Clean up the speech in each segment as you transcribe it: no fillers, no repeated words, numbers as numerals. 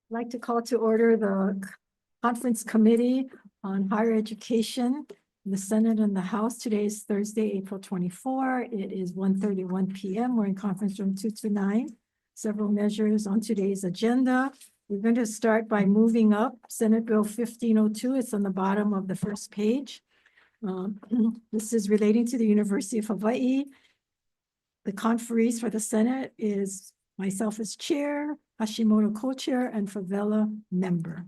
Like to call to order the Conference Committee on Higher Education, the Senate and the House. Today is Thursday, April 24. It is 1:31 p.m. We're in conference room 229. Several measures on today's agenda. We're going to start by moving up Senate Bill 1502. It's on the bottom of the first page. This is relating to the University of Hawaii. The conferees for the Senate is myself as chair, Hashimoto co-chair, and Favela member.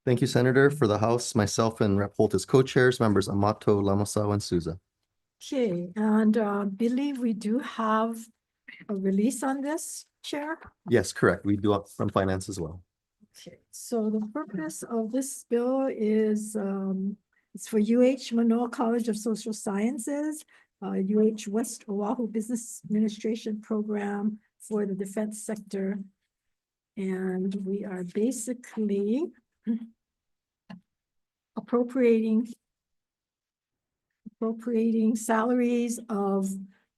Thank you, Senator. For the House, myself and Rep. Holt as co-chairs, members Amato, Lamasau, and Souza. Okay, and believe we do have a release on this, Chair? Yes, correct. We do up from finance as well. Okay, so the purpose of this bill is it's for UH Manoa College of Social Sciences, UH West Oahu Business Administration Program for the defense sector. And we are basically appropriating salaries of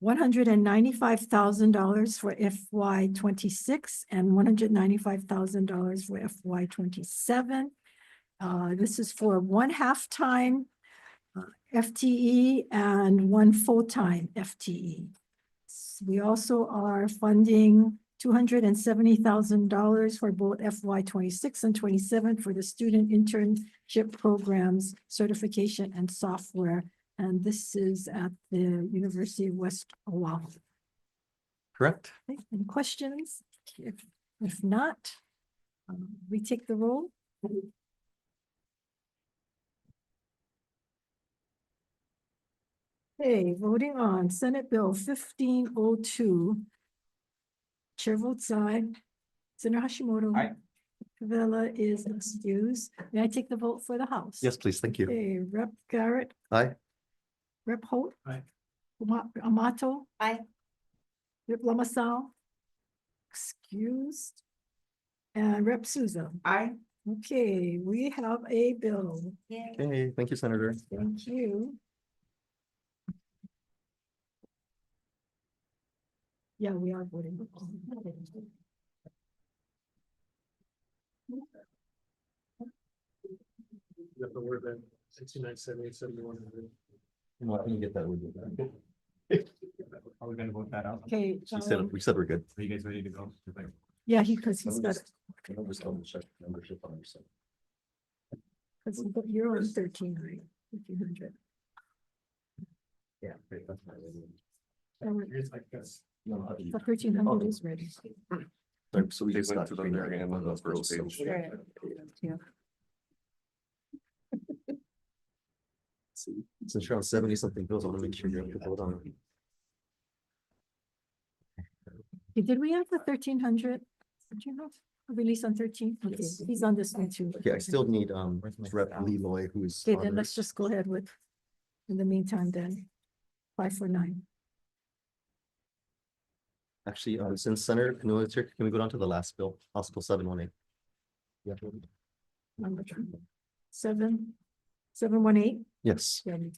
$195,000 for FY26 and $195,000 for FY27. This is for one half-time FTE and one full-time FTE. We also are funding $270,000 for both FY26 and 27 for the student internship programs, certification and software. And this is at the University of West Oahu. Correct. Okay, any questions? If not, we take the roll. Okay, voting on Senate Bill 1502. Chair votes aye. Senator Hashimoto. Aye. Favela is excused. May I take the vote for the House? Yes, please. Thank you. Okay, Rep. Garrett. Aye. Rep. Holt. Aye. Amato. Aye. Rep. Lamasau. Excused. And Rep. Souza. Aye. Okay, we have a bill. Okay, thank you, Senator. Thank you. Yeah, we are voting. You have the word then 69787100. Well, I can get that with you. Are we gonna vote that out? Okay. We said we're good. Are you guys ready to go? Yeah, because he's got, I'll just double check membership on your side. because you're on 13, right? 1,500. Yeah. Great, that's my idea. Here's like this. No, The 1,300 is ready. sorry, so we just got to the very end of the first so- page. Right. Yeah. See, since you're on 70 something bills, I want to make sure you're up to vote on it. Okay, did we have the 1,300? Did you have a release on 13? Okay, Yes. he's on this one too. Okay, I still need Rep. Leloy, who's. Okay, on then there. let's just go ahead with, in the meantime, then, 549. Actually, since Senator Canoa is here, can we go down to the last bill, House Bill 718? Yeah. Number 718. Yes. Yeah, we-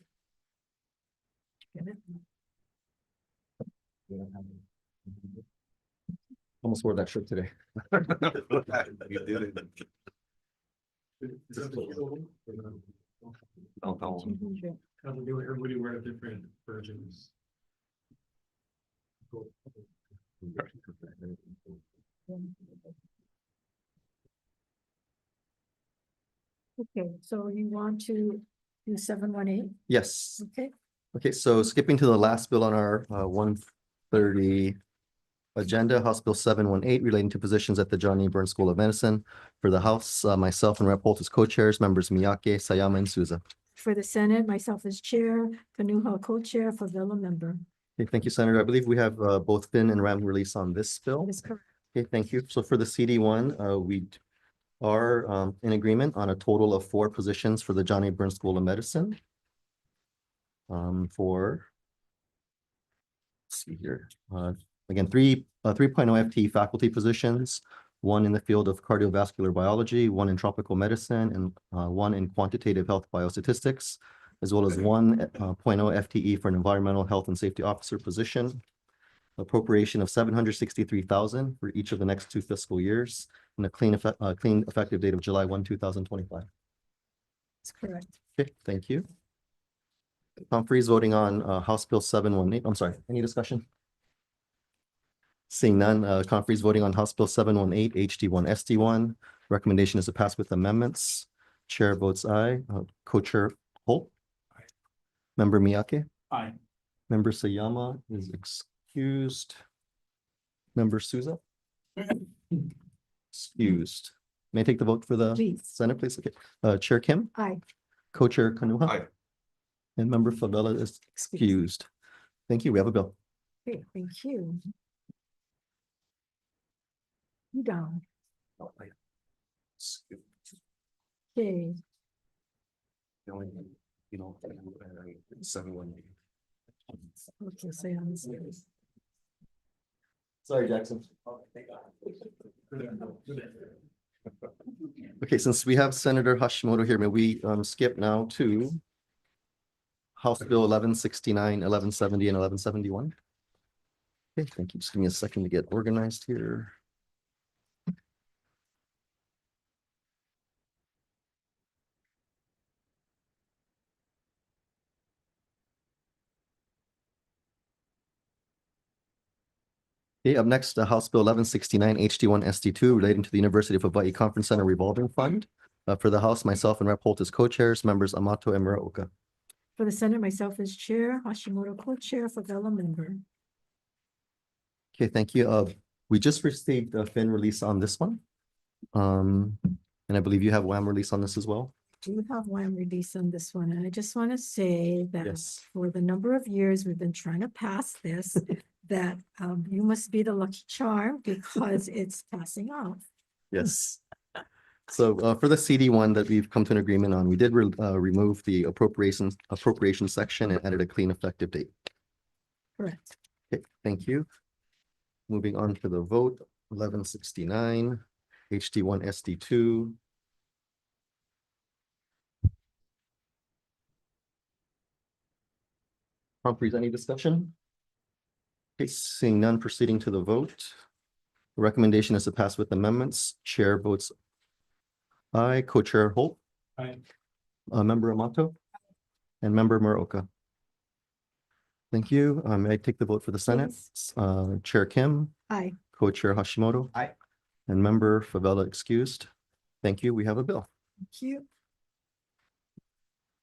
Get it? Almost wore that shirt today. You did it. Downtown. 1,500. Everybody wear different versions. Cool. Okay, so you want to do 718? Yes. Okay, Okay, so skipping to the last bill on our 130 agenda, House Bill 718 relating to positions at the John E. Burns School of Medicine. For the House, myself and Rep. Holt as co-chairs, members Miyake, Sayama, and Souza. for the Senate, myself as chair, Kanuha co-chair, Favela member. Okay, thank you, Senator. I believe we have both Finn and Ram release on this bill. That is correct. Okay, thank you. So for the CD1, we are in agreement on a total of 4 positions for the John A. Burns School of Medicine. Let's see here, again, 3.0 FTE faculty positions, 1 in the field of cardiovascular biology, 1 in tropical medicine, and 1 in quantitative health biostatistics, as well as 1.0 FTE for an environmental health and safety officer position. Appropriation of $763,000 for each of the next 2 fiscal years. and a clean effective date of July 1, 2025. That's correct. Okay, thank you. Humphreys voting on House Bill 718. I'm sorry, any discussion? Seeing none, Humphreys voting on House Bill 718, HD1, SD1. Recommendation is to pass with amendments. Chair votes aye. Co-chair Holt. Aye. Member Miyake. Aye. Member Sayama is excused. Member Souza. Excused. May I take the vote for the Please. Senate, please? Okay. Chair Kim, Aye. Co-chair Kanuha. Aye. And Member Favela is excused. Thank you. We have a bill. Okay, thank you. You down. Oh, aye. Okay, You know, 718. okay, say on this. Sorry, Jackson. Okay, since we have Senator Hashimoto here, may we skip now to House Bill 1169, 1170, and 1171? Okay, thank you. Just give me a second to get organized here. Okay, up next, House Bill 1169 HD1 SD2 relating to the University of Hawaii Conference Center Revolving Fund. For the House, myself and Rep. Holt as co-chairs, members Amato and Muraoka. For the Senate, myself as chair, Hashimoto co-chair, Favela member. Okay, thank you. We just received a fin release on this one. And I believe you have WAM release on this as well. Do you have one release on this one? And I just want to say that Yes. for the number of years we've been trying to pass this, that you must be the lucky charm because it's passing off. Yes. So for the CD one that we've come to an agreement on, we did remove the appropriation section and added a clean effective date. Correct. Okay, thank you. Moving on to the vote, 1169, HD1, SD2. Humphreys, any discussion? Okay, seeing none, proceeding to the vote. The recommendation is to pass with amendments. Chair votes aye. Co-chair Holt. Aye. Member Amato. And Member Muraoka. Thank you. May I take the vote for the Senate? Chair Kim, Aye. Co-chair Hashimoto. Aye. And Member Favela excused. Thank you. We have a bill. Thank you.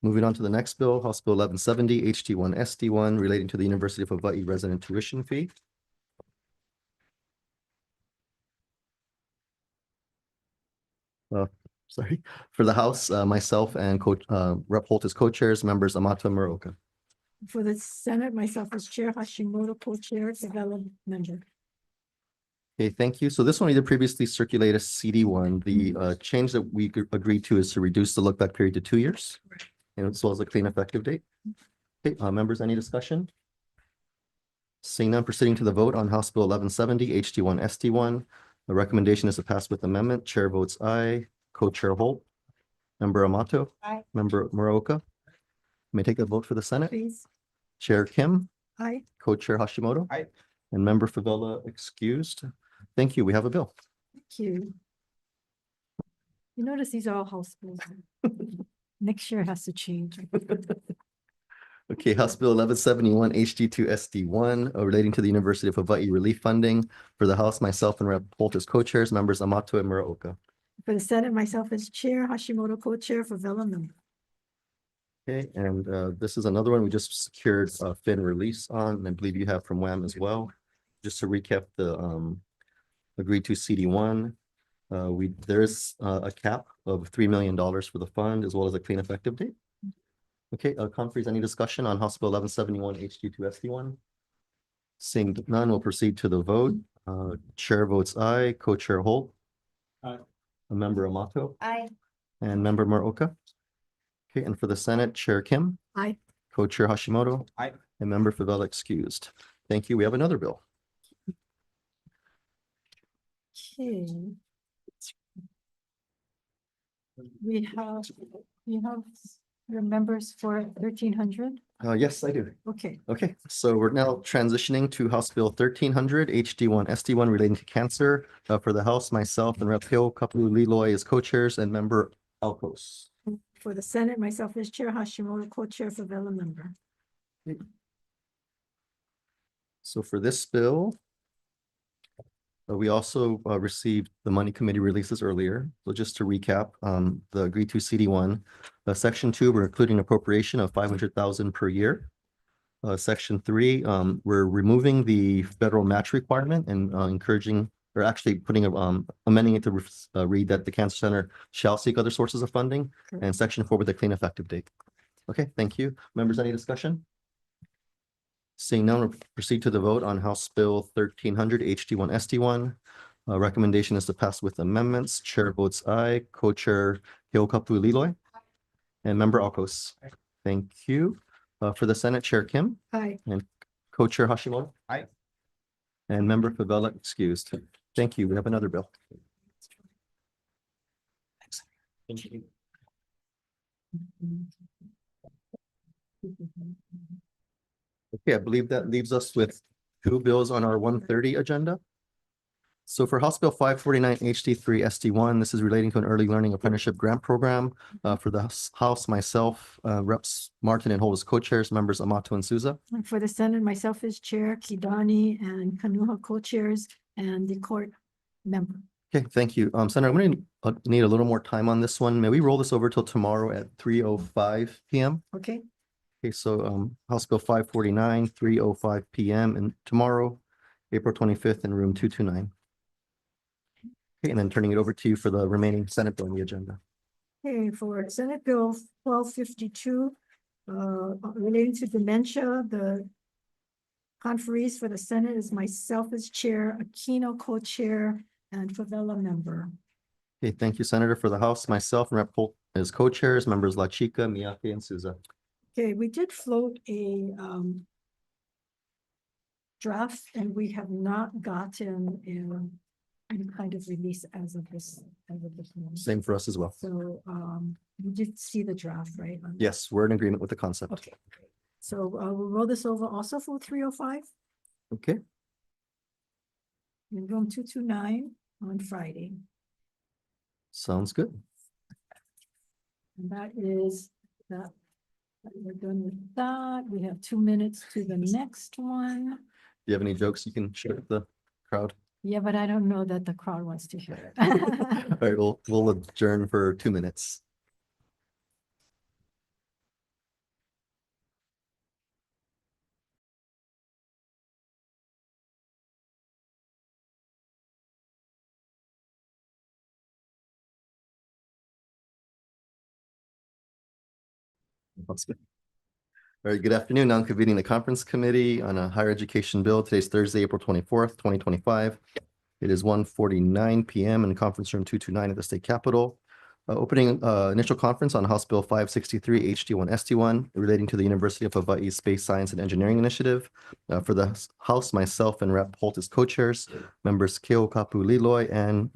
Moving on to the next bill, House Bill 1170, HD1, SD1, relating to the University of Hawaii resident tuition fee. Sorry, for the House, myself and Rep. Holt as co-chairs, members Amato and Muraoka. For the Senate, myself as chair, Hashimoto co-chair, Favela member. Okay, thank you. So this one we did previously circulate a CD1. The change that we agreed to is to reduce the look back period to 2 years. And as well as a clean effective date. Okay, members, any discussion? Seeing none, proceeding to the vote on House Bill 1170, HD1, SD1. The recommendation is to pass with amendment. Chair votes aye. Co-chair Holt. Member Amato. Aye. Member Muraoka. May I take a vote for the Senate? Please. Chair Kim. Aye. Co-chair Hashimoto. Aye. And Member Favela excused. Thank you. We have a bill. Thank you. You notice these are all house bills. Next year has to change. Okay, House Bill 1171, HD2, SD1, relating to the University of Hawaii relief funding. For the House, myself and Rep. Holt as co-chairs, members Amato and Muraoka. For the Senate, myself as chair, Hashimoto co-chair, Favela member. Okay, and this is another one we just secured fin release on, and I believe you have from WAM as well. Just to recap the agreed to CD1. There is a cap of $3 million for the fund as well as a clean effective date. Okay, Humphreys, any discussion on House Bill 1171 HD2 SD1? Seeing none, we'll proceed to the vote. Chair votes aye. Co-chair Holt. Aye. A member Amato. Aye. And member Muraoka. Okay, and for the Senate, Chair Kim. Aye. Co-chair Hashimoto. Aye. And member Favela excused. Thank you. We have another bill. Okay. We have Your members for 1300? Yes, I do. Okay, Okay, so we're now transitioning to House Bill 1300 HD1 SD1 relating to cancer. For the House, myself and Rep. Hill, Kapu Leloy as co-chairs and Member Alcos. for the Senate, myself as chair, Hashimoto co-chair, Favela member. So for this bill, we also received the money committee releases earlier. So just to recap, the agreed to CD1, section 2, we're including appropriation of 500,000 per year. Section 3, we're removing the federal match requirement and encouraging, or actually putting amending it to read that the Cancer Center shall seek other sources of funding. Correct. And section 4 with a clean effective date. Okay, thank you. Members, any discussion? Seeing none, we'll proceed to the vote on House Bill 1300 HD1 SD1. Recommendation is to pass with amendments. Chair votes aye. Co-chair Hiokapu Leloy and Member Alcos. Thank you. For the Senate, Chair Kim Aye. and Co-chair Hashimoto. Aye. And Member Favela excused. Thank you. We have another bill. Thank you. Okay, I believe that leaves us with 2 bills on our 130 agenda. So for House Bill 549 HD3 SD1, this is relating to an early learning apprenticeship grant program. For the House, myself, Reps Martin and Holt as co-chairs, members Amato and Souza. And for the Senate, myself as chair, Kidani and Kanuha co-chairs, and the court member. Okay, thank you. Senator, I'm going to need a little more time on this one. May we roll this over till tomorrow at 3:05 p.m.? Okay, Okay, so House Bill 549, 3:05 p.m. and tomorrow, April 25th in room 229. Okay, and then turning it over to you for the remaining Senate bill on the agenda. okay, for Senate Bill 1252, relating to dementia, the conferees for the Senate is myself as chair, Aquino co-chair, and Favela member. Okay, thank you, Senator. For the House, myself and Rep. Holt as co-chairs, members La Chica, Miyake, and Souza. Okay, we did float a draft, and we have not gotten any kind of release as of this moment. Same for us as well. So you did see the draft, right? Yes, we're in agreement with the concept. Okay, so we'll roll this over also for 3:05 Okay, in room 229 on Friday. sounds good. And that is that. We're done with that. We have 2 minutes to the next one. Do you have any jokes you can share with the crowd? Yeah, but I don't know that the crowd wants to hear it. All right, we'll adjourn for 2 minutes. That's good. All right, good afternoon. Now convening the conference committee on a higher education bill. Today's Thursday, April 24th, 2025. It is 1:49 p.m. in conference room 229 at the state capitol. Opening initial conference on House Bill 563 HD1 SD1 relating to the University of Hawaii Space Science and Engineering Initiative. For the House, myself and Rep. Holt as co-chairs, members Keo Kapu Leloy and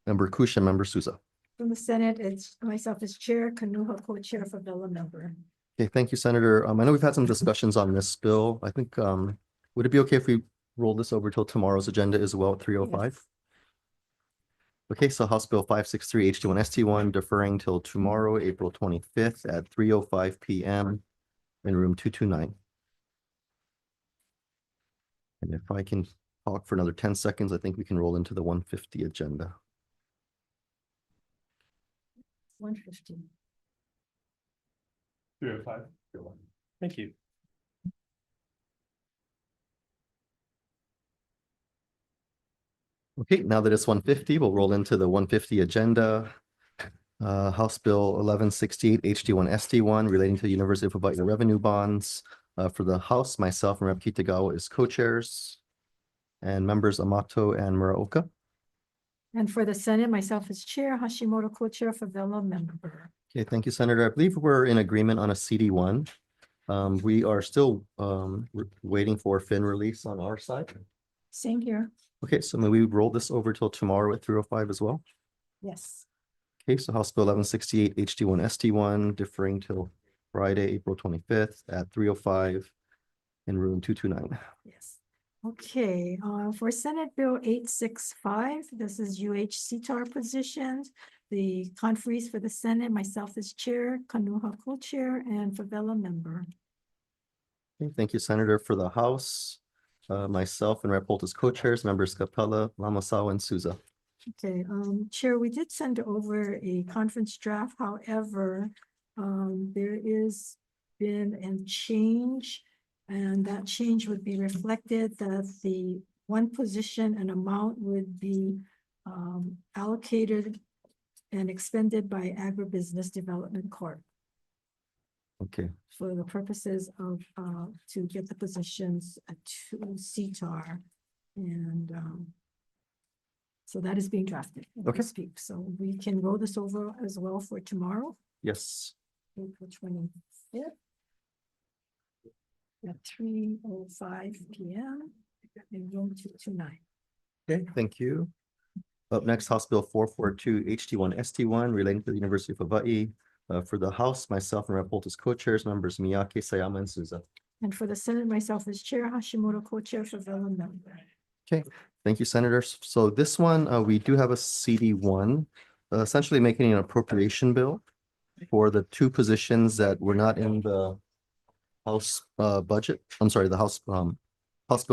member Kusha, member Souza. From the Senate, it's myself as chair, Kanuha co-chair, Favela member. Okay, thank you, Senator. I know we've had some discussions on this bill. I think, would it be okay if we roll this over till tomorrow's agenda as well at 3:05? Yes. Okay, so House Bill 563 HD1 SD1 deferring till tomorrow, April 25th at 3:05 p.m. in room 229. And if I can talk for another 10 seconds, I think we can roll into the 150 agenda. 150. 3:05. Thank you. Okay, now that it's 150, we'll roll into the 150 agenda. House Bill 1168 HD1 SD1 relating to the University of Hawaii revenue bonds. For the House, myself and Rep. Kitagawa is co-chairs and members Amato and Muraoka. And for the Senate, myself as chair, Hashimoto co-chair, Favela member. Okay, thank you, Senator. I believe we're in agreement on a CD1. We are still waiting for fin release on our side. Same here. Okay, so may we roll this over till tomorrow at 3:05 as well? Yes. Okay, so House Bill 1168 HD1 ST1 deferring till Friday, April 25th at 3:05 in room 229. Yes. Okay, for Senate Bill 865, this is UH-CTAR positions. The conferees for the Senate, myself as chair, Kanuha co-chair, and Favela member. Okay, thank you, Senator. For the House, myself and Rep. Holt as co-chairs, members Capella, Lamasawa, and Souza. Okay, Chair, we did send over a conference draft. However, there is been a change, and that change would be reflected that the one position and amount would be allocated and expended by Agribusiness Development Corp. Okay, For the purposes of to get the positions to CTAR, and so that is being drafted as we Okay. speak. So we can roll this over as well for tomorrow, yes. April 25th. At 3:05 PM in room 229. Okay, thank you. Up next, House Bill 442 HD1 ST1 relating to the University of Hawaii. For the House, myself and Rep. Holt as co-chairs, members Miyake, Sayama, and Souza. And for the Senate, myself as chair, Hashimoto co-chair, Favela member. Okay, thank you, Senators. So this one, we do have a CD1, essentially making an appropriation bill for the two positions that were not in the House budget. I'm sorry, the House Bill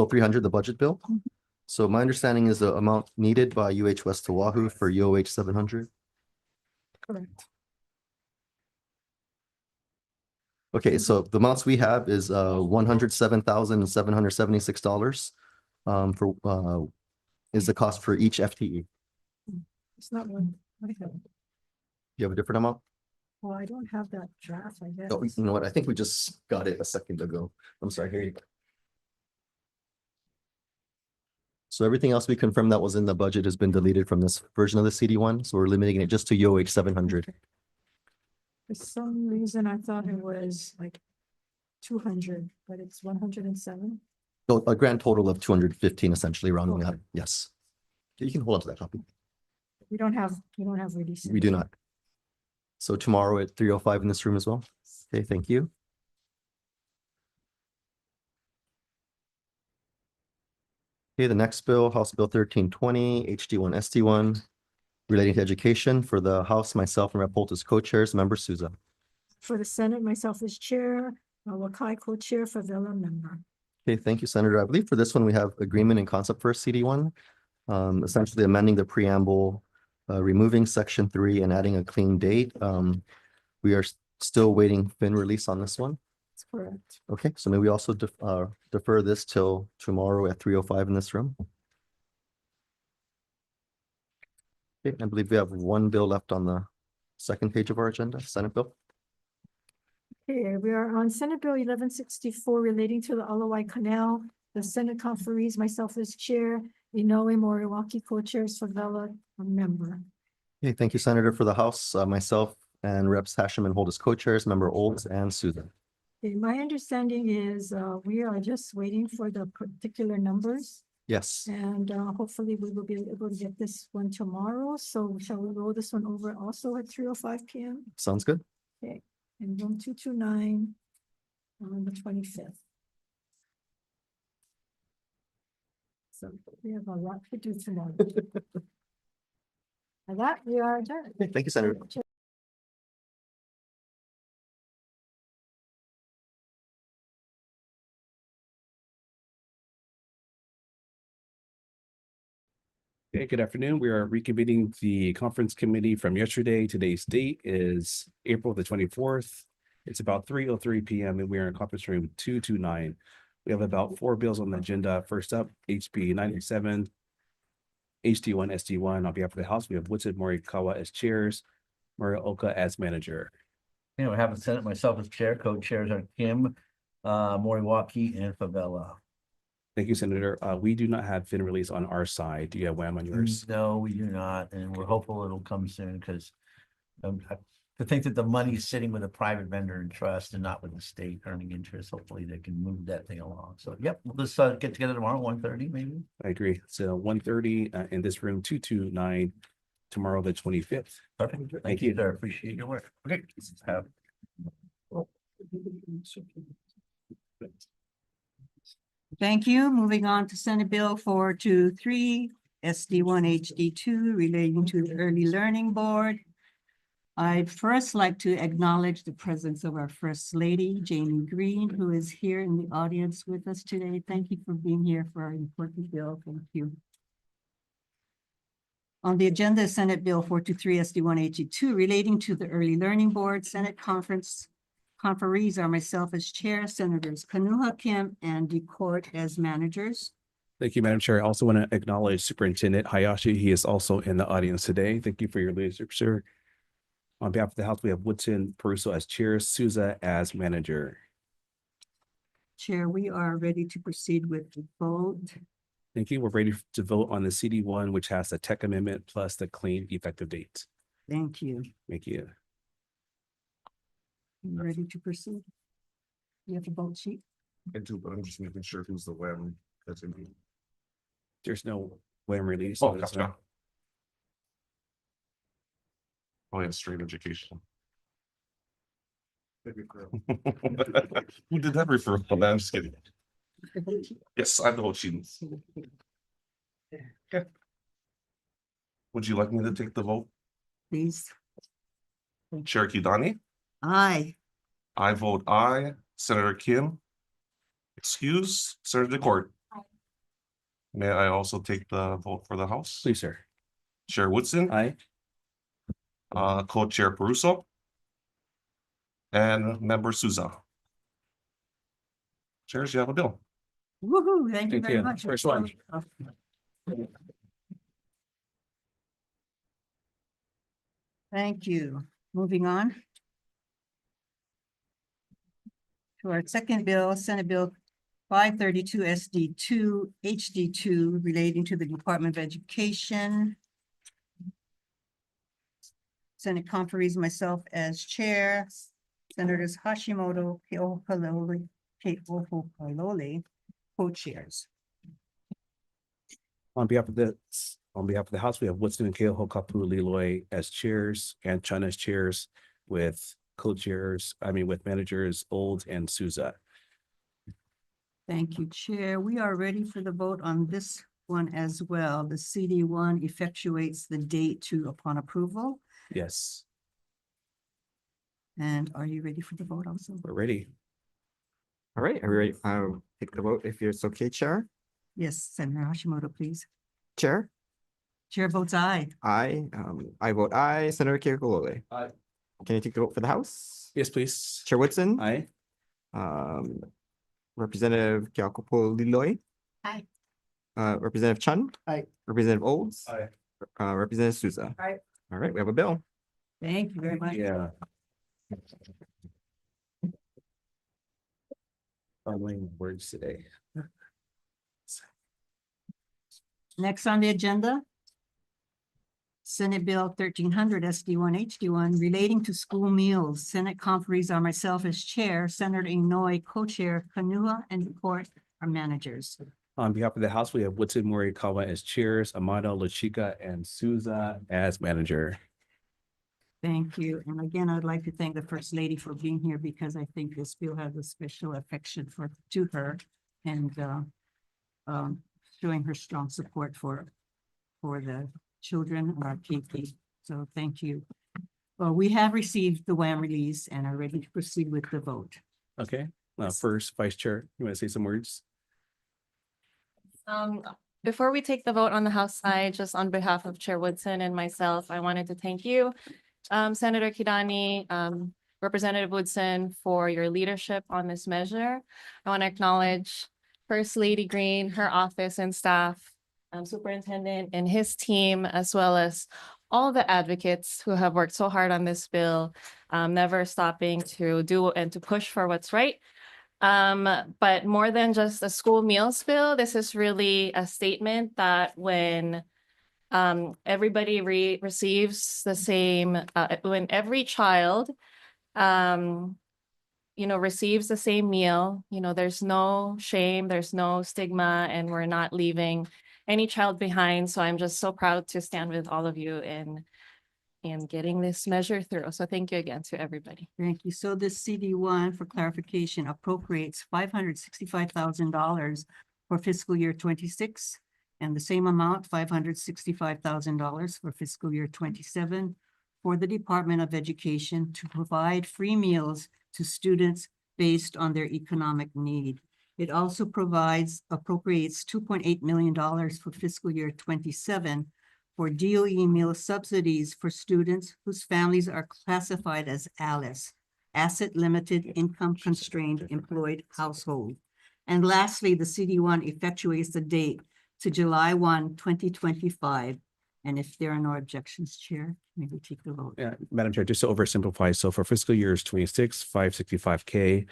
300, the budget bill. Mhm. So my understanding is the amount needed by UH West Oahu for UOH 700. Correct. Okay, so the amounts we have is $107,776 for is the cost for each FTE. It's not one. I have- You have a different amount? Well, I don't have that draft, I guess. Oh, you know what? I think we just got it a second ago. I'm sorry, here you go. So everything else we confirmed that was in the budget has been deleted from this version of the CD1, so we're limiting it just to UOH 700. For some reason, I thought it was like 200, but it's 107. So a grand total of 215 essentially rounding Okay. up, yes. You can hold on to that copy. We don't have release. We do not. So tomorrow at 3:05 in this room as well. Okay, thank you. Okay, the next bill, House Bill 1320, HD1 ST1, relating to education. For the House, myself and Rep. Holt as co-chairs, member Souza. For the Senate, myself as chair, Wakai co-chair, Favela member. Okay, thank you, Senator. I believe for this one, we have agreement and concept for CD1, essentially amending the preamble, removing section 3 and adding a clean date. We are still waiting fin release on this one. That's correct. Okay, so may we also defer this till tomorrow at 3:05 in this room? Okay, I believe we have one bill left on the second page of our agenda, Senate bill. Okay, we are on Senate Bill 1164 relating to the Alawai Canal. The Senate conferees, myself as chair, Inoue Moriwaki co-chairs, Favela a member. Okay, thank you, Senator. For the House, myself and Reps Hashem and Holt as co-chairs, member Olds and Susan. Okay, my understanding is we are just waiting for the particular numbers, Yes, and hopefully we will be able to get this one tomorrow. So shall we roll this one over also at 3:05 PM sounds good. in room 229 on the 25th? So we have a lot to do tomorrow. And that we are adjourned. Okay, thank you, Senator. Okay, good afternoon. We are reconvening the conference committee from yesterday. Today's date is April the 24th. It's about 3:03 PM and we are in conference room 229. We have about 4 bills on the agenda. First up, HB 97, HD1 SD1. On behalf of the House, we have Woodson Morikawa as chairs, Muraoka as manager. You know, I have the Senate, myself as chair, co-chairs are Kim, Moriwaki and Favela. Thank you, Senator. We do not have fin release on our side. Do you have WAM on yours? No, we do not, and we're hopeful it'll come soon because to think that the money is sitting with a private vendor and trust and not with the state earning interest, hopefully they can move that thing along. So, yep, we'll just get together tomorrow, 1:30 maybe. I agree. So 1:30 in this room, 229. tomorrow, the 25th. Perfect. Thank Thank you, you. sir. Appreciate your work. Okay. Have- Thank you. Moving on to Senate Bill 423, SD1 HD2 relating to the Early Learning Board. I'd first like to acknowledge the presence of our First Lady, Jamie Green, who is here in the audience with us today. Thank you for being here for our important bill. Thank you. On the agenda, is Senate Bill 423 SD1 HD2 relating to the Early Learning Board. Senate conferees are myself as chair, Senators Kanuha, Kim, and DeCourt as managers. Thank you, Madam Chair. I also want to acknowledge Superintendent Hayashi. He is also in the audience today. Thank you for your leadership, sir. On behalf of the House, we have Woodson Peruso as chair, Souza as manager. Chair, we are ready to proceed with the vote. Thank you. We're ready to vote on the CD1, which has the tech amendment plus the clean effective date. Thank you. Thank you. You ready to proceed? You have a vote sheet? I do, but I'm just making sure who's the web that's in. There's no WAM release. Oh, gotcha. Oh, yeah, straight education. Who did that referral? Oh, no, I'm just kidding. The vote sheet. Yes, I have the whole sheet. Would you like me to take the vote? Please. Chair Kidani? Aye. I vote aye. Senator Kim? Excuse, Senator DeCourt? May I also take the vote for the House? Please, sir. Chair Woodson? Aye. Co-chair Peruso? And member Souza? Chairs, you have a bill. Woohoo, thank you Thank very you. much. First one. Thank you. Moving on. To our second bill, Senate Bill 532 SD2 HD2 relating to the Department of Education. Senate conferees, myself as chair, Senators Hashimoto, Keohalole, co-chairs. On behalf of the House, we have Woodson and Keoho Kapu Liloy as chairs and China as chairs with with managers Old and Souza. Thank you, Chair. We are ready for the vote on this one as well. The CD1 effectuates the date to upon approval. Yes, And are you ready for the vote also? we're ready. All right, are we ready? I'll take the vote if it's okay, Chair. Yes, Senator Hashimoto, please. Chair, Chair votes aye. I vote aye. Senator Keohalole. Aye. Can you take the vote for the House? Yes, please. Chair Woodson. Aye. Representative Keokupo Liloy. Aye. Representative Chun. Aye. Representative Olds. Aye. Representative Souza. Aye. All right, we have a bill. Thank you very much. Yeah. Fumbling words today. Next on the agenda, Senate Bill 1300 SD1 HD1 relating to school meals. Senate conferees are myself as chair, Senator Inouye co-chair, Kanua and DeCourt are managers. On behalf of the House, we have Woodson Morikawa as chairs, Amado Lachika and Souza as manager. Thank you. And again, I'd like to thank the First Lady for being here because I think this bill has a special affection to her and showing her strong support for the children of our PP. So thank you. Well, we have received the WAM release and are ready to proceed with the vote. Okay, first, Vice Chair, you want to say some words? Before we take the vote on the House side, just on behalf of Chair Woodson and myself, I wanted to thank you, Senator Kidani, Representative Woodson, for your leadership on this measure. I want to acknowledge First Lady Green, her office and staff, Superintendent and his team, as well as all the advocates who have worked so hard on this bill, never stopping to do and to push for what's right. But more than just a school meals bill, this is really a statement that when everybody receives the same, when every child, receives the same meal, there's no shame, there's no stigma, and we're not leaving any child behind. So I'm just so proud to stand with all of you in getting this measure through. So thank you again to everybody. Thank you. So this CD1, for clarification, appropriates $565,000 for fiscal year 26, and the same amount, $565,000 for fiscal year 27, for the Department of Education to provide free meals to students based on their economic need. It also appropriates $2.8 million for fiscal year 27 for DOE meal subsidies for students whose families are classified as ALICE, Asset Limited Income Constrained Employed Household. And lastly, the CD1 effectuates the date to July 1, 2025. And if there are no objections, Chair, may we take the vote? Yeah, Madam Chair, just to oversimplify, so for fiscal years 26, 565K,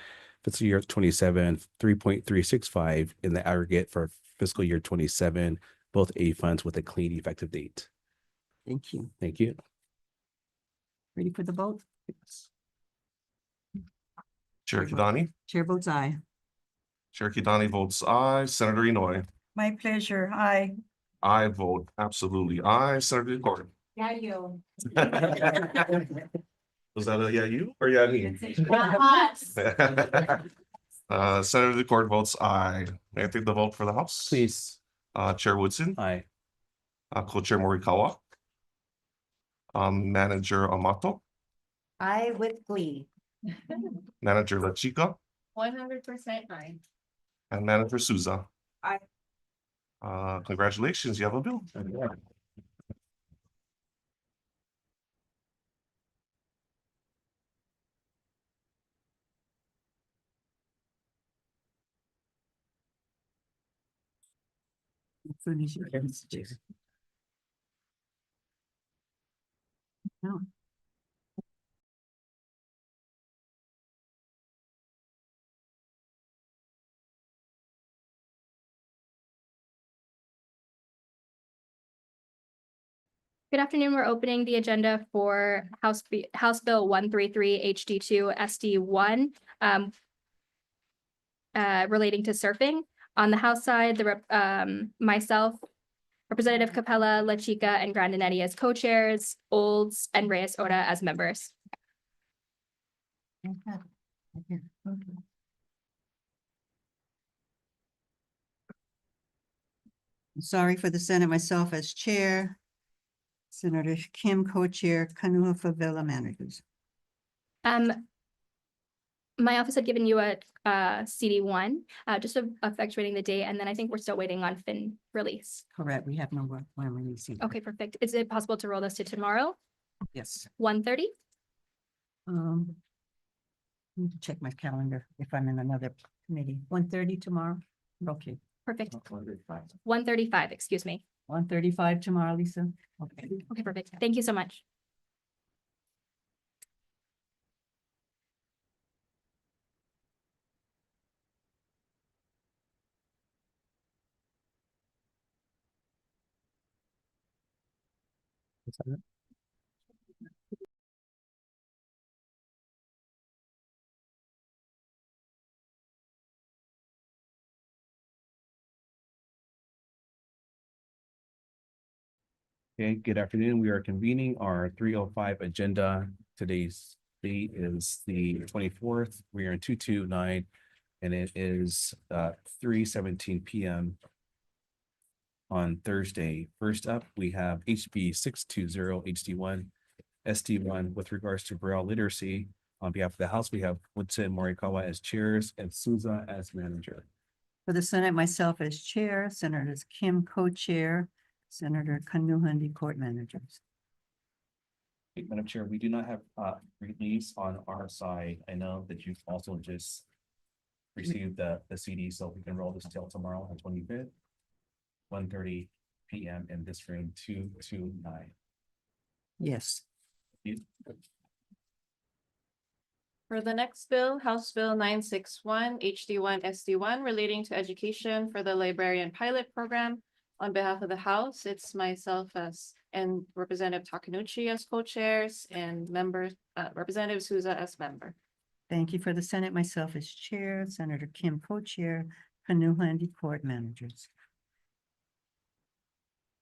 fiscal year 27, 3.365 in the aggregate for fiscal year 27, both A funds with a clean effective date. Thank you. Thank you. Ready for the vote? Chair Kidani. Chair votes aye. Chair Kidani votes aye. Senator Inouye. My pleasure. Aye. I vote absolutely aye. Senator Decort. Yeah, you. Was that a yeah you or yeah me? Senator Decort votes aye. May I take the vote for the House? Please. Chair Woodson, Aye. Co-Chair Morikawa, Manager Amato, I with glee. Manager Lachika, 100% aye. and Manager Souza. Aye. Congratulations, you have a bill. Furnish your hands, Chair. No. Good afternoon. We're opening the agenda for House Bill 133 HD2 SD1 relating to surfing. On the House side, myself, Representative Capella, La Chica, and Grandinetti as co-chairs, Olds and Reyes Oda as members. Sorry for the Senate, myself as chair. Senator Kim, co-chair, Kanu'a Favela managers. My office had given you a CD1, just effectuating the date, and then I think we're still waiting on fin release. Correct, we have no one releasing. Okay, perfect. Is it possible to roll this to tomorrow, Yes. 1:30? Need to check my calendar if I'm in another committee. 1:30 tomorrow? Okay. Perfect. 1:35, excuse me. 1:35 tomorrow, Lisa? Okay. Okay, perfect. Thank you so much. Okay, good afternoon. We are convening our 305 agenda. Today's date is the 24th. We are in 229 and it is 3:17 PM on Thursday. First up, we have HB 620 HD1 SD1 with regards to Braille literacy. On behalf of the House, we have Woodson, Morikawa as chairs and Souza as manager. For the Senate, myself as chair, Senators Kim, co-chair, Senator Kanu'a and the court managers. Madam Chair, we do not have release on our side. I know that you've also just received the CD, so we can roll this till tomorrow on 25th, 1:30 PM in this room 229. Yes. For the next bill, House Bill 961 HD1 SD1 relating to education for the librarian pilot program. On behalf of the House, it's myself and Representative Takanuchi as co-chairs and Representative Souza as member. Thank you. For the Senate, myself as chair, Senator Kim, co-chair, Kanu'a and the court managers.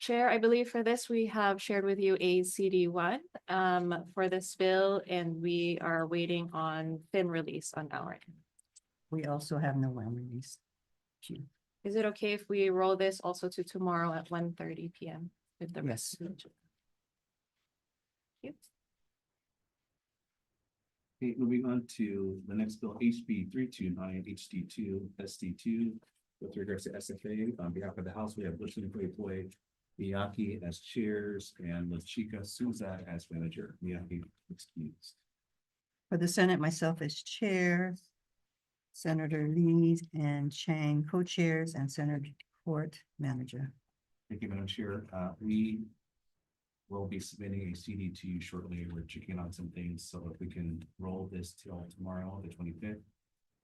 Chair, I believe for this, we have shared with you a CD1 for this bill, and we are waiting on fin release on our end. We also have no one release. Is it okay if we roll this also to tomorrow at 1:30 PM with the Yes. rest? of the agenda? Thank you. Okay, moving on to the next bill, HB 329 HD2 SD2. With regards to SFA, on behalf of the House, we have Bushman Pui, Miyake as chairs and Lachika Souza as manager. Miyake excused. For the Senate, myself as chair, Senator Lee and Chang co-chairs, and Senator Court manager. Thank you, Madam Chair. We will be submitting a CD to you shortly. We're checking on some things, so if we can roll this till tomorrow, the 25th,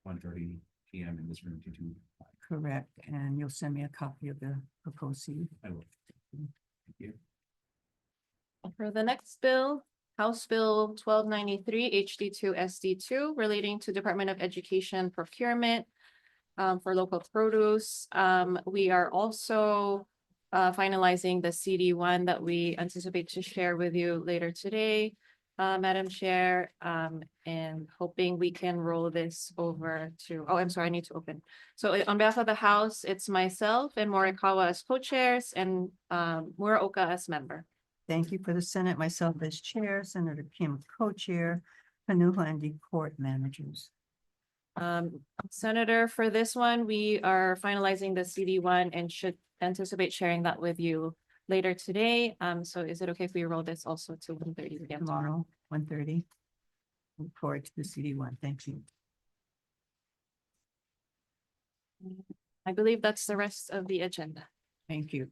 1:30 PM in this room 225. Correct, and you'll send me a copy of the proposed CD. I will. Thank you. For the next bill, House Bill 1293 HD2 SD2 relating to Department of Education procurement for local produce. We are also finalizing the CD1 that we anticipate to share with you later today, Madam Chair, and hoping we can roll this over to, oh, I'm sorry, I need to open. So on behalf of the House, it's myself and Morikawa as co-chairs and Muraoka as member. Thank you. For the Senate, myself as chair, Senator Kim co-chair, Panuha and the court managers. Senator, for this one, we are finalizing the CD1 and should anticipate sharing that with you later today. So is it okay if we roll this also to 1:30 PM Tomorrow, 1:30. Look forward to the CD1. Thank you. I believe that's the rest of the agenda. Thank you.